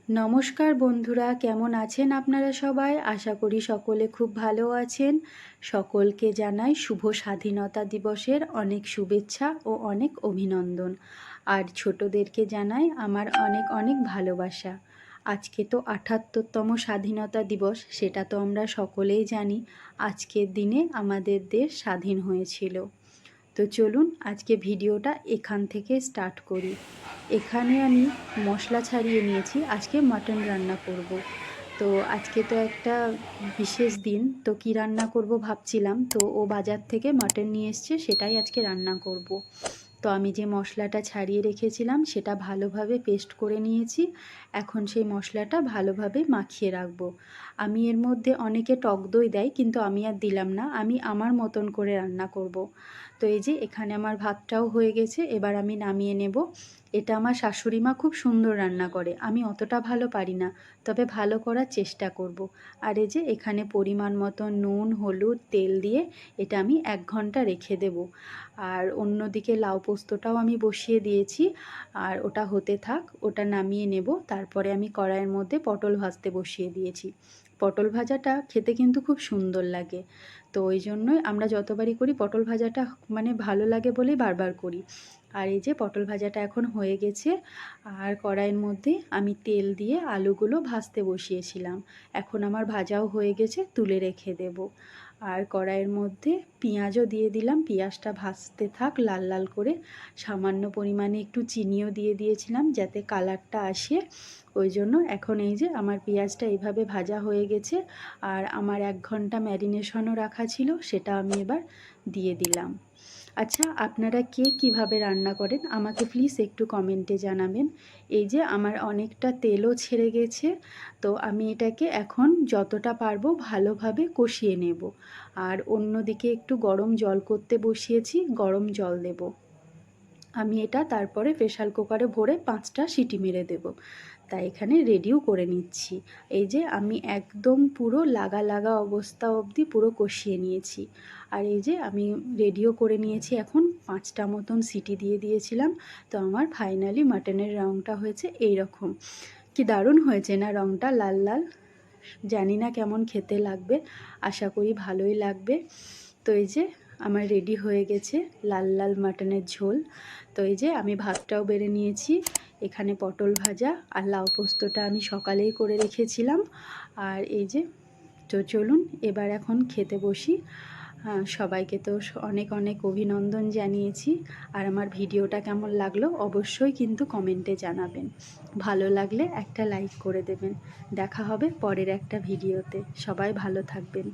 নমস্কার বন্ধুরা, কেমন আছেন আপনারা সবাই? আশা করি সকলে খুব ভালো আছেন। সকলকে জানাই শুভ স্বাধীনতা দিবসের অনেক শুভেচ্ছা ও অনেক অভিনন্দন। আর ছোটদেরকে জানাই আমার অনেক অনেক ভালোবাসা। আজকে তো ৭৮তম স্বাধীনতা দিবস, সেটা তো আমরা সকলেই জানি। আজকের দিনে আমাদের দেশ স্বাধীন হয়েছিল। তো চলুন আজকে ভিডিওটা এখান থেকে স্টার্ট করি। এখানে আমি মশলা ছাড়িয়ে নিয়েছি, আজকে মাটন রান্না করব। তো আজকে তো একটা বিশেষ দিন, তো কি রান্না করব ভাবছিলাম, তো ও বাজার থেকে মাটন নিয়ে এসছে, সেটাই আজকে রান্না করব। তো আমি যে মশলাটা ছাড়িয়ে রেখেছিলাম সেটা ভালোভাবে পেস্ট করে নিয়েছি। এখন সেই মশলাটা ভালোভাবে মাখিয়ে রাখবো। আমি এর মধ্যে অনেকে টক দই দেয়, কিন্তু আমি আর দিলাম না, আমি আমার মতন করে রান্না করব। তো এই যে এখানে আমার ভাতটাও হয়ে গেছে, এবার আমি নামিয়ে নেব। এটা আমার শাশুড়ি মা খুব সুন্দর রান্না করে, আমি অতটা ভালো পারি না, তবে ভালো করার চেষ্টা করব। আর এই যে এখানে পরিমাণ মতো নুন, হলুদ, তেল দিয়ে এটা আমি 1 ঘন্টা রেখে দেব। আর অন্যদিকে লাউ পোস্তটাও আমি বসিয়ে দিয়েছি, আর ওটা হতে থাক, ওটা নামিয়ে নেব। তারপরে আমি কড়াইয়ের মধ্যে পটল ভাজতে বসিয়ে দিয়েছি। পটল ভাজাটা খেতে কিন্তু খুব সুন্দর লাগে, তো ওই জন্যই আমরা যতবারই করি পটল ভাজাটা মানে ভালো লাগে বলেই বারবার করি। আর এই যে পটল ভাজাটা এখন হয়ে গেছে, আর কড়াইয়ের মধ্যে আমি তেল দিয়ে আলুগুলো ভাজতে বসিয়েছিলাম। এখন আমার ভাজাও হয়ে গেছে, তুলে রেখে দেব। আর কড়াইয়ের মধ্যে পেঁয়াজও দিয়ে দিলাম, পেঁয়াজটা ভাজতে থাক লাল লাল করে। সামান্য পরিমাণে একটু চিনিও দিয়ে দিয়েছিলাম যাতে কালারটা আসে, ওই জন্য। এখন এই যে আমার পেঁয়াজটা এইভাবে ভাজা হয়ে গেছে, আর আমার 1 ঘন্টা ম্যারিনেশনও রাখা ছিল, সেটা আমি এবার দিয়ে দিলাম। আচ্ছা, আপনারা কে কীভাবে রান্না করেন আমাকে প্লিজ একটু কমেন্টে জানাবেন। এই যে আমার অনেকটা তেলও ছেড়ে গেছে, তো আমি এটাকে এখন যতটা পারবো ভালোভাবে কষিয়ে নেব। আর অন্যদিকে একটু গরম জল করতে বসিয়েছি, গরম জল দেব। আমি এটা তারপরে প্রেসার কুকারে ভরে 5টা সিটি মেরে দেব। তাই এখানে রেডিও করে নিচ্ছি। এই যে আমি একদম পুরো লাগা লাগা অবস্থা অবধি পুরো কষিয়ে নিয়েছি। আর এই যে আমি রেডিও করে নিয়েছি, এখন 5টা মতন সিটি দিয়ে দিয়েছিলাম। তো আমার ফাইনালি মাটনের রঙটা হয়েছে এই রকম। কি দারুণ হয়েছে না রঙটা, লাল লাল। জানি না কেমন খেতে লাগবে, আশা করি ভালোই লাগবে। তো এই যে আমার রেডি হয়ে গেছে লাল লাল মাটনের ঝোল। তো এই যে আমি ভাতটাও বেড়ে নিয়েছি, এখানে পটল ভাজা আর লাউ পোস্তটা আমি সকালেই করে রেখেছিলাম। আর এই যে, তো চলুন এবার এখন খেতে বসি। সবাইকে তো অনেক অনেক অভিনন্দন জানিয়েছি। আর আমার ভিডিওটা কেমন লাগলো অবশ্যই কিন্তু কমেন্টে জানাবেন। ভালো লাগলে একটা লাইক করে দেবেন। দেখা হবে পরের একটা ভিডিওতে। সবাই ভালো থাকবেন।